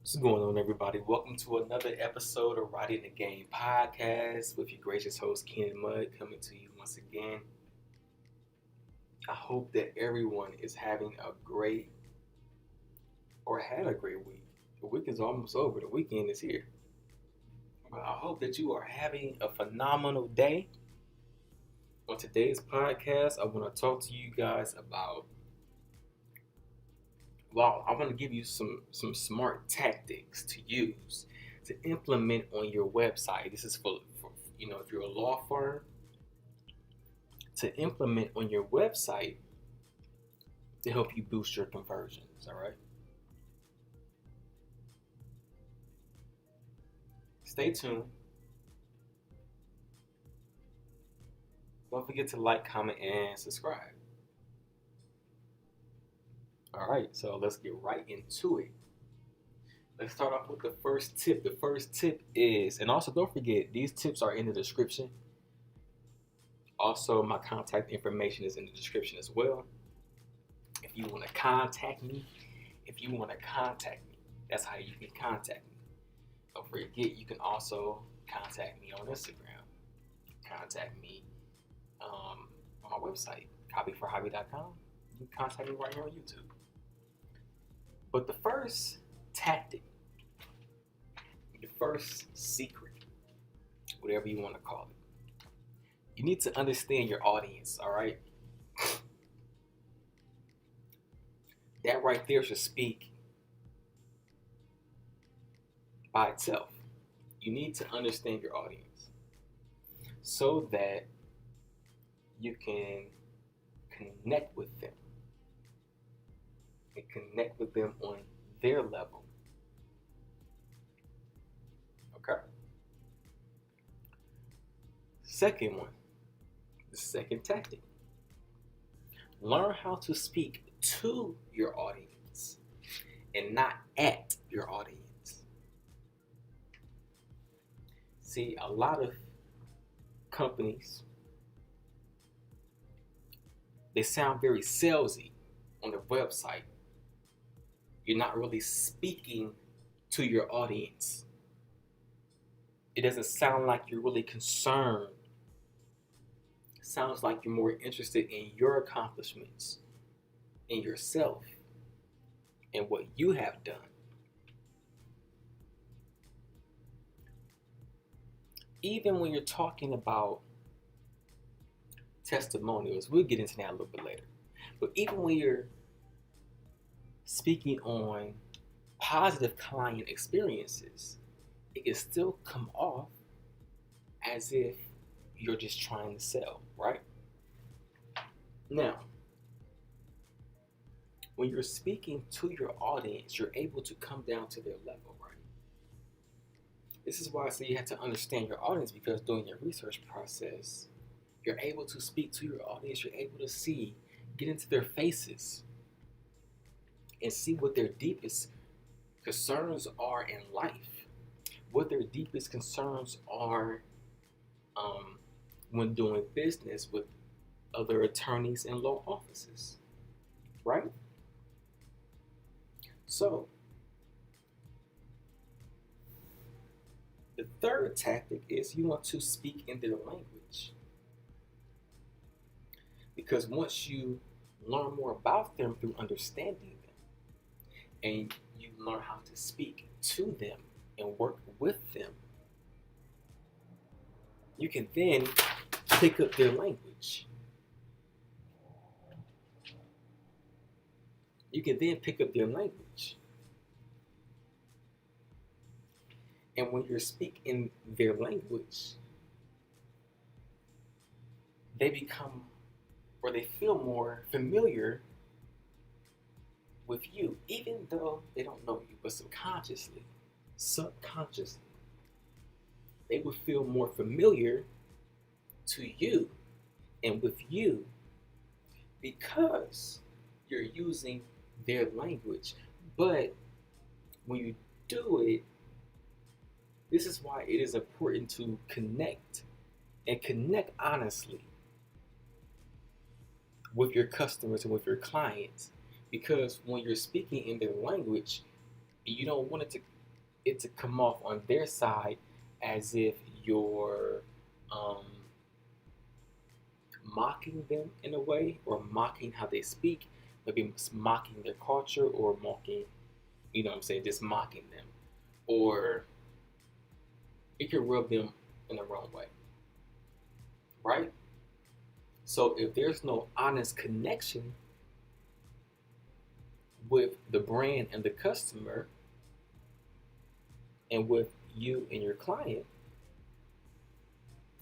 What's going on, everybody? Welcome to another episode of Writing the Game podcast with your gracious host, Keenan coming to you once again. I hope that everyone is having a great or had a great week. The week is almost over, the weekend is here. But I hope that you are having a phenomenal day. On today's podcast, I want to talk to you guys about I want to give you some smart tactics to use to implement on your website. This is for if you're a law firm, to implement on your website to help you boost your conversions. All right. Stay tuned. Don't forget to like, comment, and subscribe. All right, so let's get right into it. Let's start off with the first tip. The first tip is, and also don't forget, these tips are in the description. Also, my contact information is in the description as well. If you want to contact me, that's how you can contact me. Don't forget, you can also contact me on Instagram. Contact me on my website, copyforhobby.com. You can contact me right here on YouTube. But the first tactic, the first secret, whatever you want to call it, you need to understand your audience, all right? That right there should speak by itself. You need to understand your audience so that you can connect with them and connect with them on their level. Okay? Second one, the second tactic. Learn how to speak to your audience and not at your audience. See, a lot of companies, they sound very salesy on their website. You're not really speaking to your audience. It doesn't sound like you're really concerned. It sounds like you're more interested in your accomplishments, in yourself, and what you have done. Even when you're talking about testimonials, we'll get into that a little bit later. But even when you're speaking on positive client experiences, it can still come off as if you're just trying to sell, right? Now, when you're speaking to your audience, you're able to come down to their level, right? This is why I say you have to understand your audience, because during your research process, you're able to speak to your audience, you're able to see, get into their faces, and see what their deepest concerns are in life, what their deepest concerns are when doing business with other attorneys and law offices, right? So, the third tactic is you want to speak in their language. Because once you learn more about them through understanding them, and you learn how to speak to them and work with them, you can then pick up their language. And when you're speaking their language, they become, or they feel more familiar with you, even though they don't know you, but subconsciously, they would feel more familiar to you and with you because you're using their language. But when you do it, this is why it is important to connect and connect honestly with your customers and with your clients, because when you're speaking in their language, you don't want it to it to come off on their side as if you're um, mocking them in a way, or mocking how they speak, maybe mocking their culture, or mocking, what I'm saying, just mocking them, or it could rub them in the wrong way, right? So if there's no honest connection with the brand and the customer, and with you and your client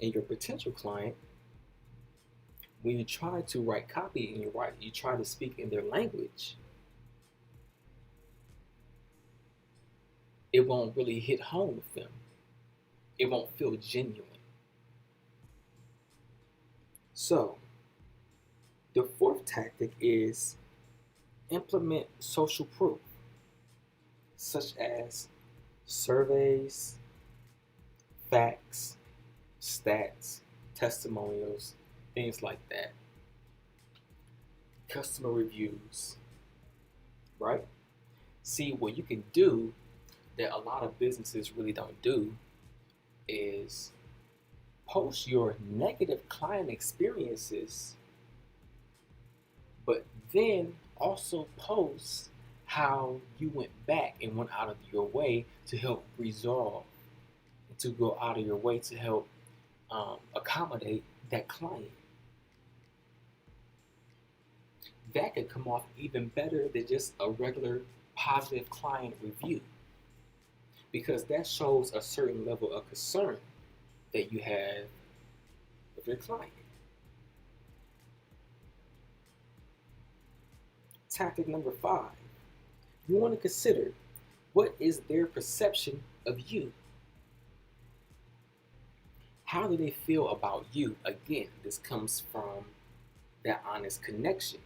and your potential client, when you try to write copy and you try to speak in their language, it won't really hit home with them. It won't feel genuine. So, the fourth tactic is implement social proof, such as surveys, facts, stats, testimonials, things like that. Customer reviews, right? See, what you can do that a lot of businesses really don't do is post your negative client experiences, but then also post how you went back and went out of your way to help resolve, to go out of your way to help accommodate that client. That could come off even better than just a regular positive client review, because that shows a certain level of concern that you have with your client. Tactic number 5, you want to consider, what is their perception of you? How do they feel about you? Again, this comes from that honest connection.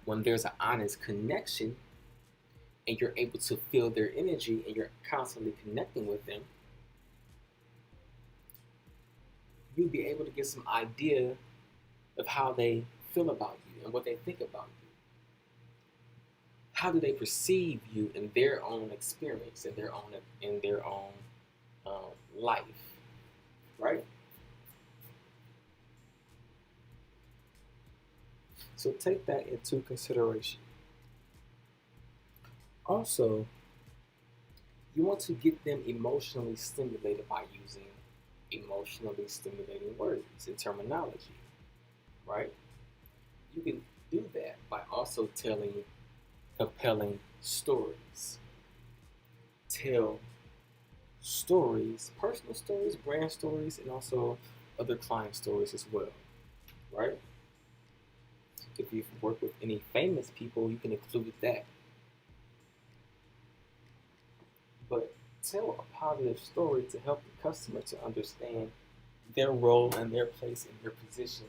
When there's an honest connection and you're able to feel their energy and you're constantly connecting with them, you'll be able to get some idea of how they feel about you and what they think about you. How do they perceive you in their own experience, in their own life, right? So take that into consideration. Also, you want to get them emotionally stimulated by using emotionally stimulating words and terminology, right? You can do that by also telling compelling stories. Tell stories, personal stories, brand stories, and also other client stories as well, right? If you've worked with any famous people, you can include that. But tell a positive story to help the customer to understand their role and their place in your position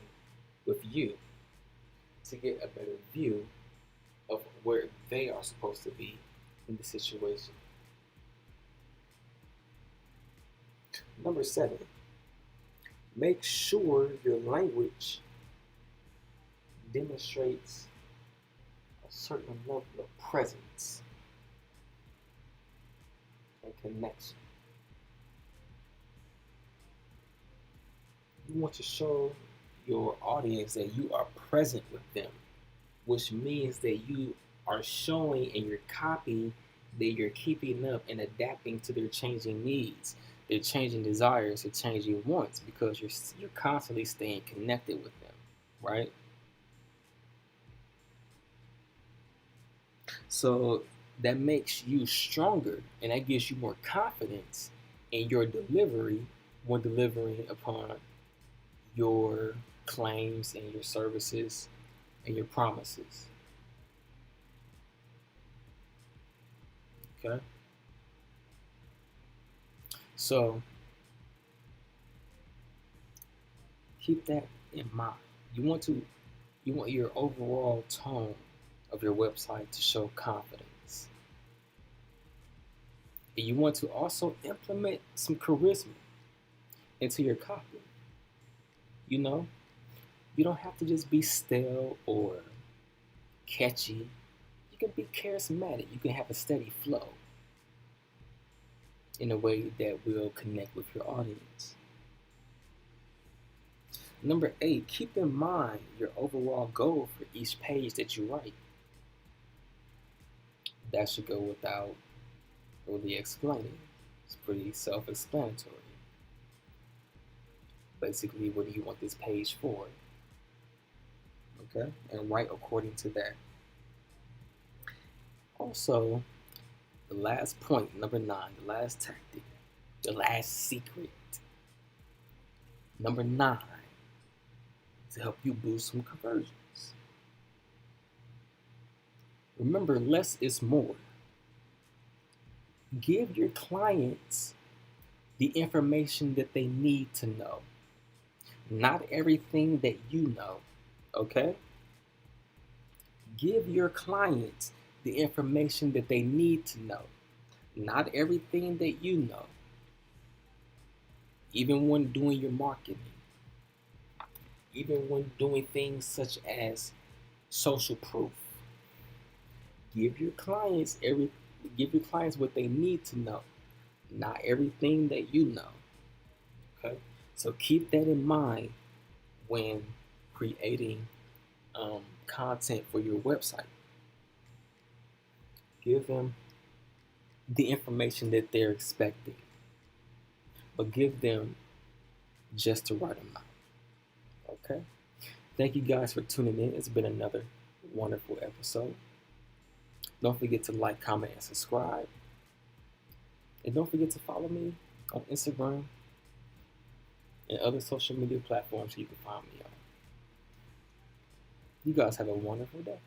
with you, to get a better view of where they are supposed to be in the situation. Number 7, make sure your language demonstrates a certain level of presence and connection. You want to show your audience that you are present with them, which means that you are showing in your copy that you're keeping up and adapting to their changing needs, their changing desires, their changing wants, because you're constantly staying connected with them, right? So that makes you stronger, and that gives you more confidence in your delivery when delivering upon your claims and your services and your promises. Okay? So keep that in mind. You want your overall tone of your website to show confidence. And you want to also implement some charisma into your copy. You don't have to just be stale or catchy. You can be charismatic. You can have a steady flow. in a way that will connect with your audience. Number 8, keep in mind your overall goal for each page that you write. That should go without really explaining. It's pretty self-explanatory. Basically, what do you want this page for? Okay, and write according to that. Also, the last point, number 9, the last tactic, the last secret. Number 9, to help you boost some conversions. Remember, less is more. Give your clients the information that they need to know, not everything that you know, okay? Give your clients the information that they need to know, not everything that you know. Even when doing your marketing, even when doing things such as social proof, give your clients what they need to know, not everything that you know. Okay, so keep that in mind when creating content for your website. Give them the information that they're expecting, but give them just the right amount. Okay, thank you guys for tuning in. It's been another wonderful episode. Don't forget to like, comment, and subscribe. And don't forget to follow me on Instagram and other social media platforms you can find me on. You guys have a wonderful day.